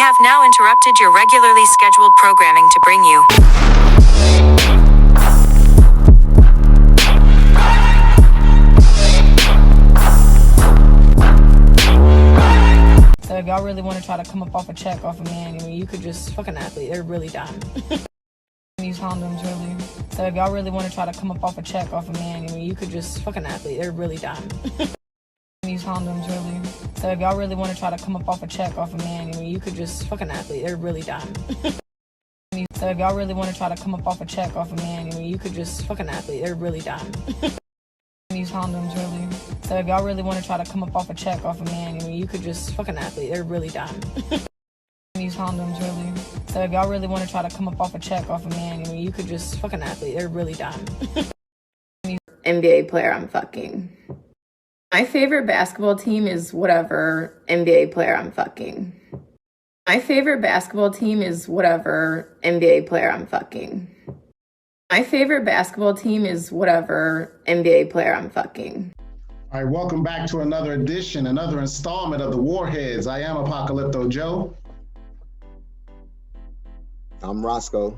have now interrupted your regularly scheduled programming to bring you. So if y'all really want to try to come up off a check off a man, I mean, you could just fucking athlete. They're really dumb. Use condoms, really. So if y'all really want to try to come up off a check off a man, I mean, you could just fucking athlete. They're really dumb. Use condoms, really. So if y'all really want to try to come up off a check off a man, I mean, you could just fucking athlete. They're really dumb. So if y'all really want to try to come up off a check off a man, I mean, you could just fucking athlete. They're really dumb. Use condoms, really. So if y'all really want to try to come up off a check off a man, I mean, you could just fucking athlete. They're really dumb. Use condoms, really. So if y'all really want to try to come up off a check off a man, I mean, you could just fucking athlete. They're really dumb. NBA player I'm fucking. My favorite basketball team is whatever NBA player I'm fucking. My favorite basketball team is whatever NBA player I'm fucking. My favorite basketball team is whatever NBA player I'm fucking. All right, welcome back to another edition, another installment of the Warheads. I am Apocalypto Joe. I'm Roscoe.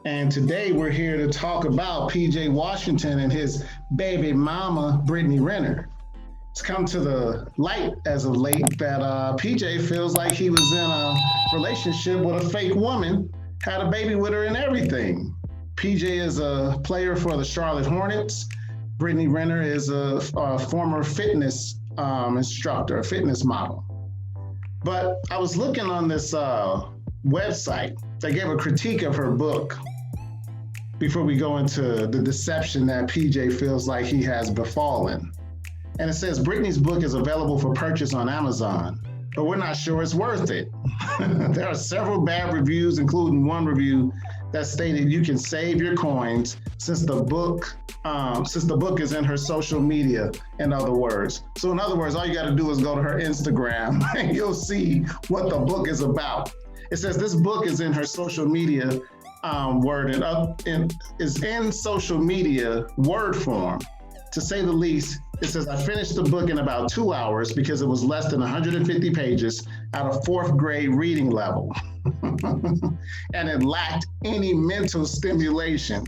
And today we're here to talk about PJ Washington and his baby mama, Brittany Renner. It's come to the light as of late that PJ feels like he was in a relationship with a fake woman, had a baby with her and everything. PJ is a player for the Charlotte Hornets. Brittany Renner is a former fitness instructor, a fitness model. But I was looking on this website. They gave a critique of her book before we go into the deception that PJ feels like he has befallen. And it says Brittany's book is available for purchase on Amazon, but we're not sure it's worth it. There are several bad reviews, including one review that stated you can save your coins since the book is in her social media, in other words. So in other words, all you got to do is go to her Instagram and you'll see what the book is about. It says this book is in her social media is in social media word form. To say the least, it says I finished the book in about 2 hours because it was less than 150 pages at a 4th grade reading level. And it lacked any mental stimulation.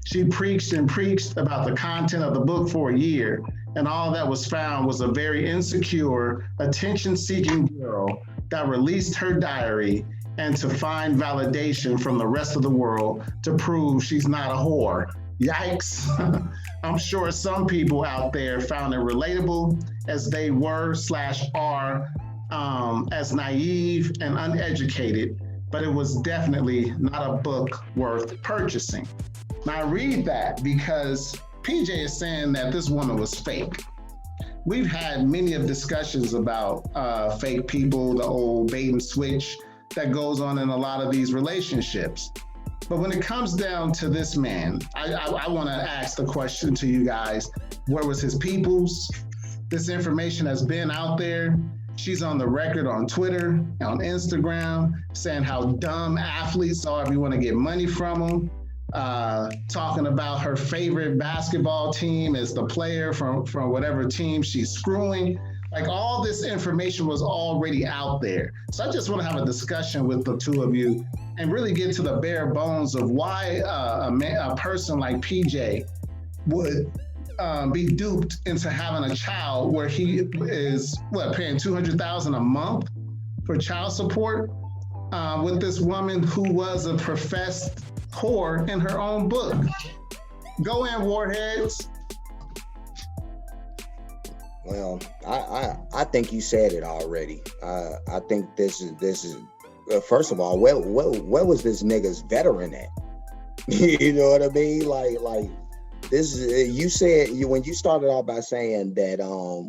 She preached and preached about the content of the book for a year, and all that was found was a very insecure, attention-seeking girl that released her diary and to find validation from the rest of the world to prove she's not a whore. Yikes. I'm sure some people out there found it relatable as they were/are as naive and uneducated, but it was definitely not a book worth purchasing. Now I read that because PJ is saying that this woman was fake. We've had many of discussions about fake people, the old bait and switch that goes on in a lot of these relationships. But when it comes down to this man, I want to ask the question to you guys, where was his peoples? This information has been out there. She's on the record on Twitter, on Instagram, saying how dumb athletes are if you want to get money from them. Talking about her favorite basketball team as the player from whatever team she's screwing. Like all this information was already out there. So I just want to have a discussion with the two of you and really get to the bare bones of why a person like PJ would be duped into having a child where he is paying $200,000 a month for child support with this woman who was a professed whore in her own book. Go in, Warheads. Well, I think you said it already. I think this is first of all, where was this nigga's veteran at? You know what I mean? Like this is, you said when you started off by saying that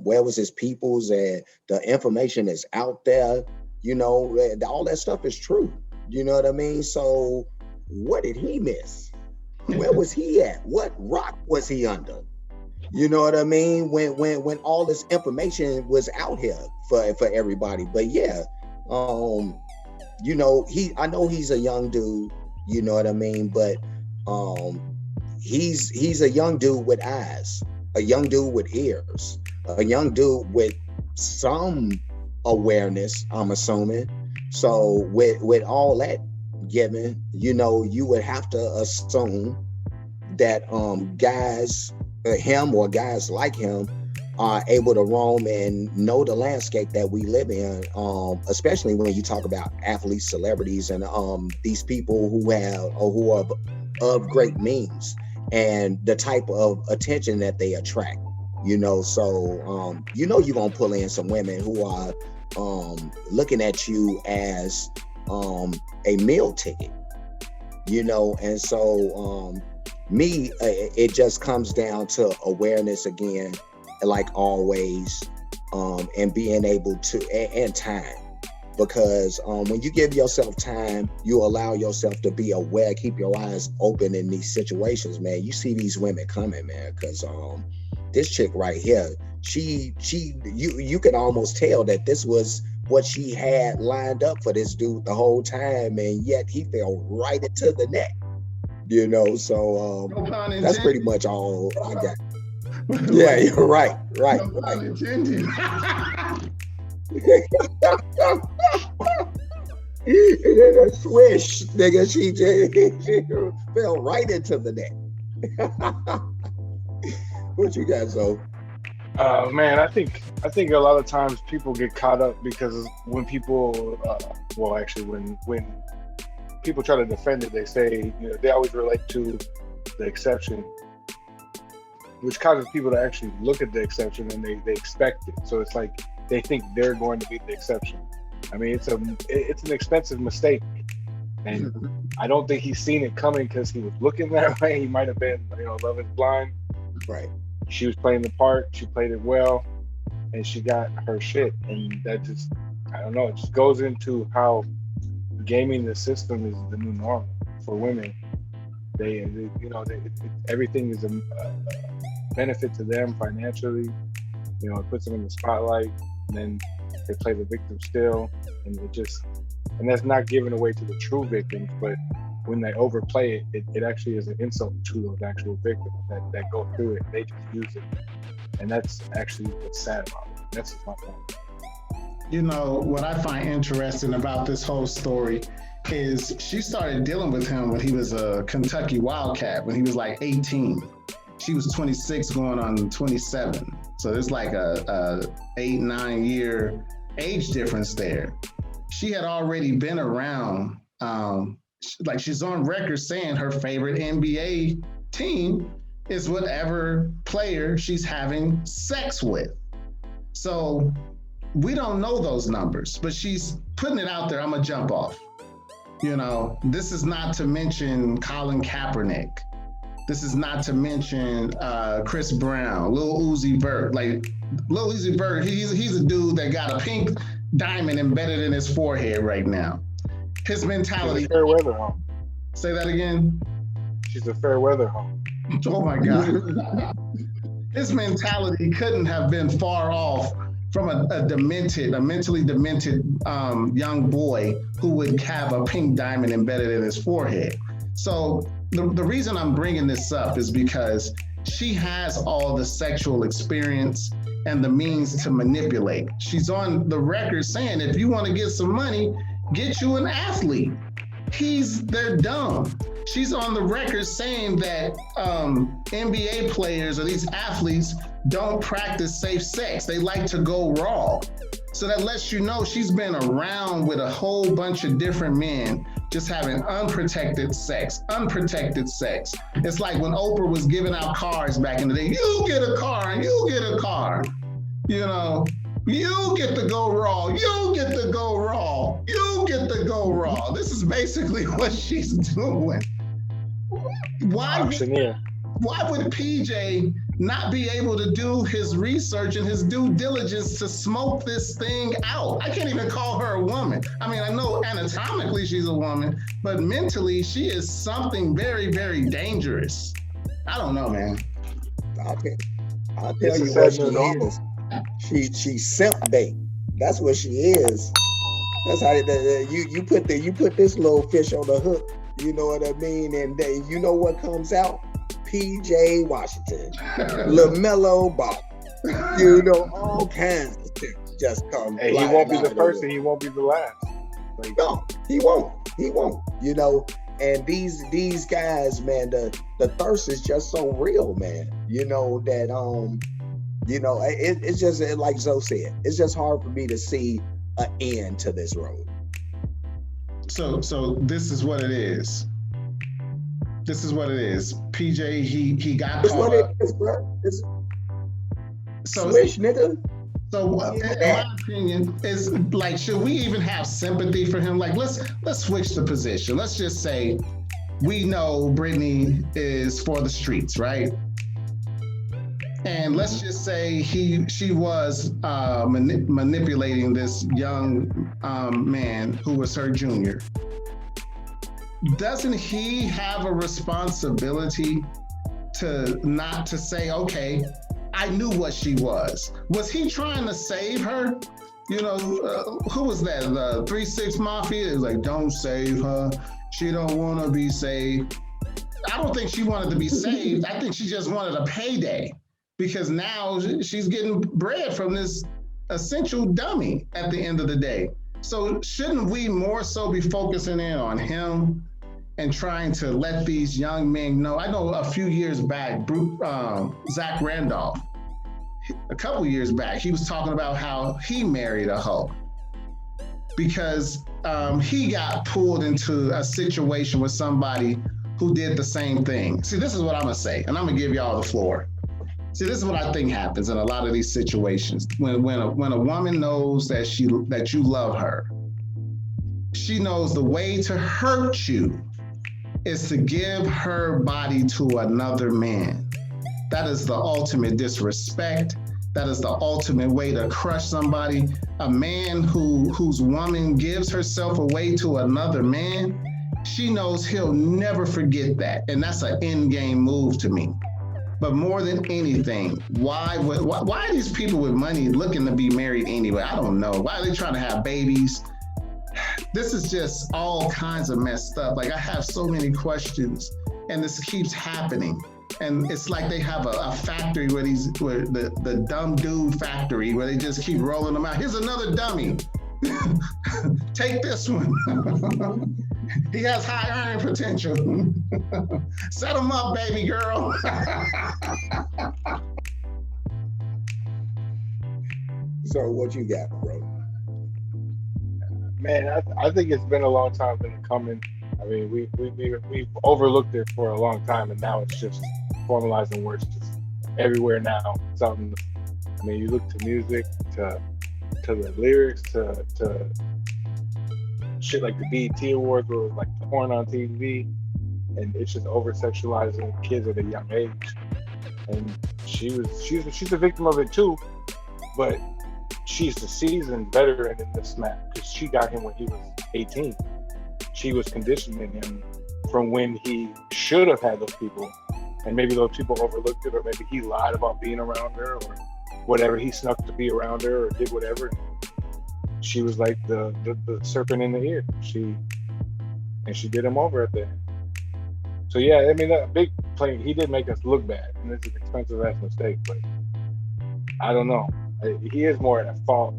where was his peoples and the information is out there. You know, all that stuff is true. You know what I mean? So what did he miss? Where was he at? What rock was he under? You know what I mean? When all this information was out here for everybody. But yeah, you know, I know he's a young dude, you know what I mean? But he's a young dude with eyes, a young dude with ears, a young dude with some awareness, I'm assuming. So with all that given, you would have to assume that guys, him or guys like him, are able to roam and know the landscape that we live in, especially when you talk about athletes, celebrities, and these people who are of great means and the type of attention that they attract. So you're gonna pull in some women who are looking at you as a meal ticket, and so it just comes down to awareness again, like always, and being able to, and time, because when you give yourself time, you allow yourself to be aware, keep your eyes open in these situations, man. You see these women coming, man, because this chick right here, you can almost tell that this was what she had lined up for this dude the whole time, and yet he fell right into the net. So that's pretty much all I got. Yeah, you're right. A swish, nigga, she fell right into the net. What you got, Zoe? Man, I think a lot of times people get caught up because when people, when people try to defend it, they say, they always relate to the exception, which causes people to actually look at the exception and they expect it. So it's like they think they're going to be the exception. I mean, it's an expensive mistake, and I don't think he's seen it coming because he was looking that way. He might have been, Love is Blind. Right. She was playing the part. She played it well, and she got her shit. And that just, I don't know. It just goes into how gaming the system is the new normal for women. Everything is a benefit to them financially. It puts them in the spotlight, and then they play the victim still, and that's not given away to the true victims, but when they overplay it, it actually is an insult to those actual victims that go through it. They just use it, and that's actually what's sad about it. That's just my point. What I find interesting about this whole story is she started dealing with him when he was a Kentucky Wildcat, when he was like 18. She was 26 going on 27. So there's like a 8-9 year age difference there. She had already been around, like she's on record saying her favorite NBA team is whatever player she's having sex with. So we don't know those numbers, but she's putting it out there. I'm gonna jump off. This is not to mention Colin Kaepernick. This is not to mention Chris Brown, Lil Uzi Vert. Like Lil Uzi Vert, he's a dude that got a pink diamond embedded in his forehead right now. His mentality. She's a fair weather home. Say that again. She's a fair weather home. Oh my God. His mentality couldn't have been far off from a mentally demented young boy who would have a pink diamond embedded in his forehead. So the reason I'm bringing this up is because she has all the sexual experience and the means to manipulate. She's on the record saying, if you want to get some money, get you an athlete. They're dumb. She's on the record saying that NBA players or these athletes don't practice safe sex. They like to go raw. So that lets you know she's been around with a whole bunch of different men just having unprotected sex. It's like when Oprah was giving out cars back in the day. You get a car and you get a car. You get to go raw. You get to go raw. You get to go raw. This is basically what she's doing. Why would PJ not be able to do his research and his due diligence to smoke this thing out? I can't even call her a woman. I mean, I know anatomically she's a woman, but mentally she is something very, very dangerous. I don't know, man. I'll tell you what she is. She's simp bait. That's what she is. That's how you put this little fish on the hook. You know what I mean? And you know what comes out? PJ Washington, LaMelo Ball, all kinds of things. just come. Hey, he won't be the first and he won't be the last. Like, no, he won't. You know, and these guys, man, the thirst is just so real, man. You know that you know, it's just like Zoe said, it's just hard for me to see an end to this road. So this is what it is. This is what it is. PJ, he got It's caught what up. it is, bro. It's Switch, nigga. So in my opinion, is like, should we even have sympathy for him? Like, let's switch the position. Let's just say we know Brittany is for the streets, right? And let's just say she was manipulating this young man who was her junior. Doesn't he have a responsibility to not to say, okay, I knew what she was. Was he trying to save her? You know, who was that? The 3-6 Mafia is like, don't save her. She don't want to be saved. I don't think she wanted to be saved. I think she just wanted a payday because now she's getting bread from this essential dummy at the end of the day. So shouldn't we more so be focusing in on him and trying to let these young men know? I know a few years back, Zach Randolph, a couple years back, he was talking about how he married a hoe because he got pulled into a situation with somebody who did the same thing. See, this is what I'm gonna say, and I'm gonna give y'all the floor. See, this is what I think happens in a lot of these situations. When a woman knows that you love her, she knows the way to hurt you is to give her body to another man. That is the ultimate disrespect. That is the ultimate way to crush somebody. A man whose woman gives herself away to another man, she knows he'll never forget that. And that's an end-game move to me. But more than anything, why are these people with money looking to be married anyway? I don't know. Why are they trying to have babies? This is just all kinds of messed up. Like, I have so many questions, and this keeps happening. And it's like they have a factory where the dumb dude factory where they just keep rolling them out. Here's another dummy. Take this one. He has high earning potential. Set him up, baby girl. So what you got, bro? Man, I think it's been a long time been coming. I mean, we've overlooked it for a long time, and now it's just formalizing where it's just everywhere now. Something. I mean, you look to music, to the lyrics, to shit like the BET Awards, where it was like porn on TV, and it's just over sexualizing kids at a young age. And she's a victim of it too, but she's the seasoned veteran in this smack because she got him when he was 18. She was conditioning him from when he should have had those people, and maybe those people overlooked it, or maybe he lied about being around her, or whatever. He snuck to be around her, or did whatever. She was like the serpent in the ear. She did him over at the end. So yeah, I mean, that big play, he did make us look bad, and it's an expensive ass mistake. But I don't know. He is more at fault,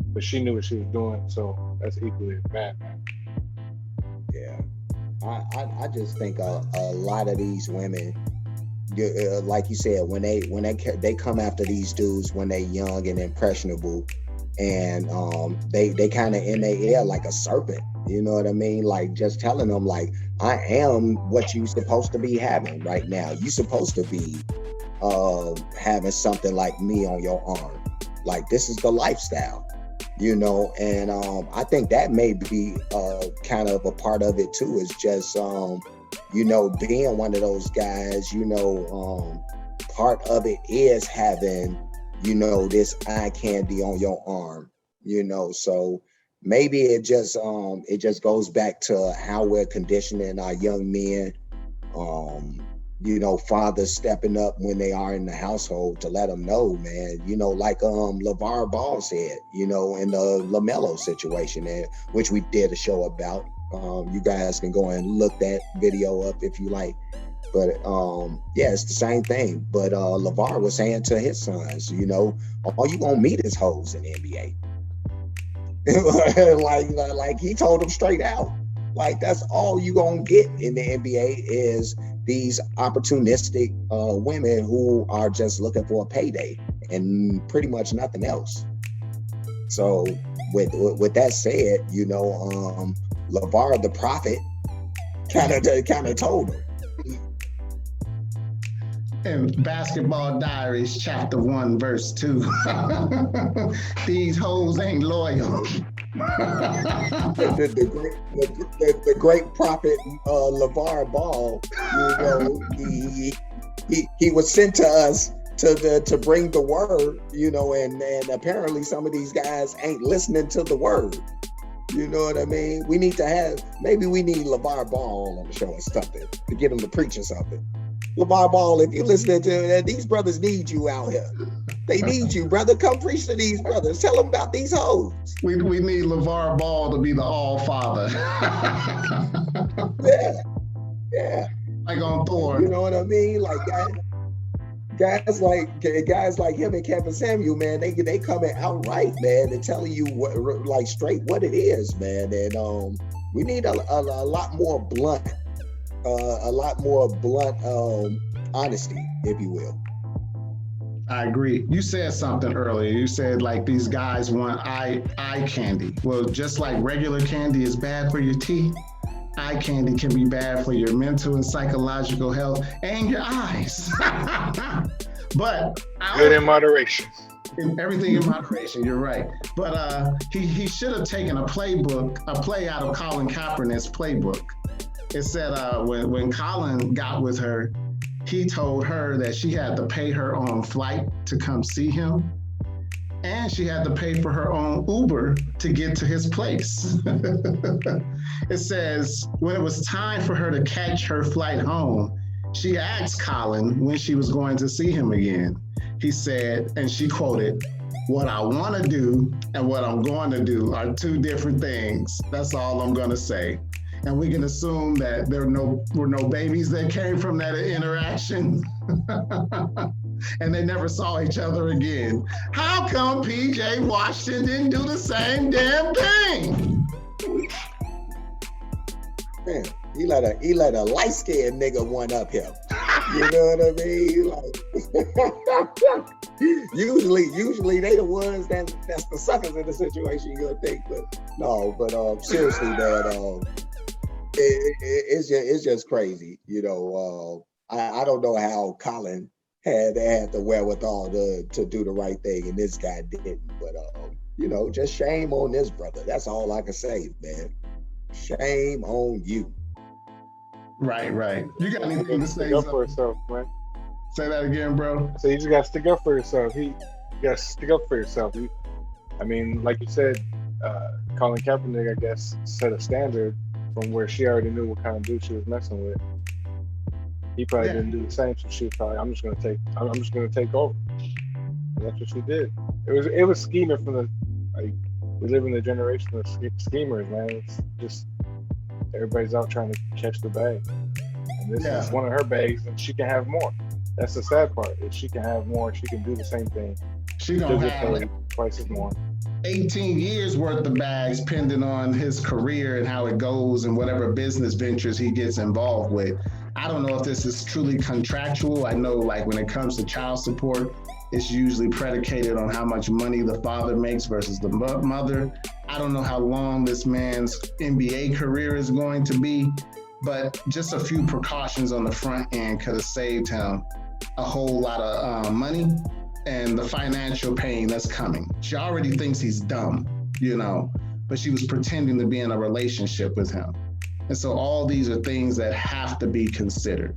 but she knew what she was doing, so that's equally as bad, man. Yeah, I just think a lot of these women, like you said, when they come after these dudes when they young and impressionable, and they kind of in their ear like a serpent, you know what I mean? Like just telling them like, I am what you supposed to be having right now. You supposed to be having something like me on your arm. Like this is the lifestyle, you know? And I think that may be kind of a part of it too, is just, you know, being one of those guys, you know, part of it is having, you know, this eye candy on your arm, you know? So maybe it just goes back to how we're conditioning our young men, you know, fathers stepping up when they are in the household to let them know, man, you know, like LeVar Ball said, you know, in the LaMelo situation, which we did a show about. You guys can go and look that video up if you like. But yeah, it's the same thing. But LeVar was saying to his sons, you know, all you gonna meet is hoes in the NBA. like he told them straight out. Like that's all you gonna get in the NBA is these opportunistic women who are just looking for a payday and pretty much nothing else. So with that said, you know, LeVar the prophet kind of told him. In Basketball Diaries, chapter 1, verse 2. These hoes ain't loyal. the great prophet LeVar Ball, you know, he was sent to us to bring the word, you know, and apparently some of these guys ain't listening to the word. You know what I mean? We need LeVar Ball on the show or something to get him to preach or something. LeVar Ball, if you're listening to that, these brothers need you out here. They need you, brother. Come preach to these brothers. Tell them about these hoes. We need LeVar Ball to be the all father. Yeah. Like on Thor. You know what I mean? Like guys like him and Kevin Samuel, man, they coming outright, man, and telling you like straight what it is, man. And we need a lot more blunt. Honesty, if you will. I agree. You said something earlier. You said like these guys want eye candy. Well, just like regular candy is bad for your teeth, eye candy can be bad for your mental and psychological health and your eyes. But good in moderation. Everything in moderation, you're right. But he should have taken a play out of Colin Kaepernick's playbook. It said when Colin got with her, he told her that she had to pay her own flight to come see him, and she had to pay for her own Uber to get to his place. It says when it was time for her to catch her flight home, she asked Colin when she was going to see him again. He said, and she quoted, "What I want to do and what I'm going to do are two different things. That's all I'm going to say." And we can assume that there were no babies that came from that interaction. And they never saw each other again. How come PJ Washington didn't do the same damn thing? Man, he let a light-skinned nigga one up him. You know what I mean? Like, usually they the ones that's the suckers in the situation, you'll think, but no, but seriously, man, it's just crazy, you know. I don't know how Colin had the wherewithal to do the right thing, and this guy didn't. But you know, just shame on this brother. That's all I can say, man. Shame on you. Right. You got anything to say? Stick up for yourself, man. Say that again, bro. So you just got to stick up for yourself. You got to stick up for yourself. I mean, like you said, Colin Kaepernick, I guess, set a standard from where she already knew what kind of dude she was messing with. He probably didn't do the same, so she was probably, I'm just gonna take over. And that's what she did. It was scheming from the, like, we live in the generation of schemers, man. It's just everybody's out trying to catch the bag. And this is one of her bags, and she can have more. That's the sad part. If she can have more, she can do the same thing. She gonna have twice as more. 18 years worth of bags, depending on his career and how it goes and whatever business ventures he gets involved with. I don't know if this is truly contractual. I know, like, when it comes to child support, it's usually predicated on how much money the father makes versus the mother. I don't know how long this man's NBA career is going to be, but just a few precautions on the front end could have saved him a whole lot of money and the financial pain that's coming. She already thinks he's dumb, you know, but she was pretending to be in a relationship with him. And so all these are things that have to be considered.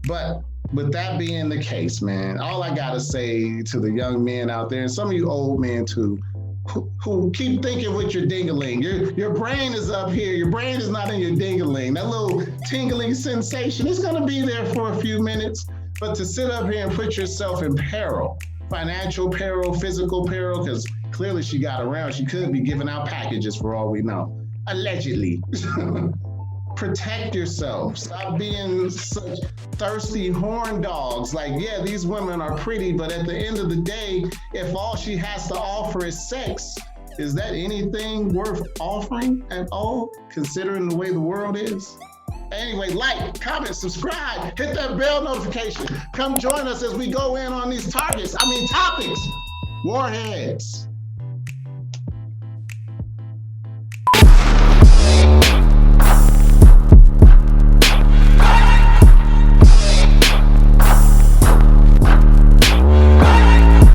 But with that being the case, man, all I gotta say to the young men out there, and some of you old men too, who keep thinking with your ding-a-ling. Your brain is up here. Your brain is not in your ding-a-ling. That little tingling sensation is gonna be there for a few minutes, but to sit up here and put yourself in peril, financial peril, physical peril, because clearly she got around. She could be giving out packages for all we know, allegedly. protect yourself. Stop being such thirsty horn dogs. Like, yeah, these women are pretty, but at the end of the day, if all she has to offer is sex, is that anything worth offering at all, considering the way the world is? Anyway, like, comment, subscribe, hit that bell notification. Come join us as we go in on these topics. Warheads.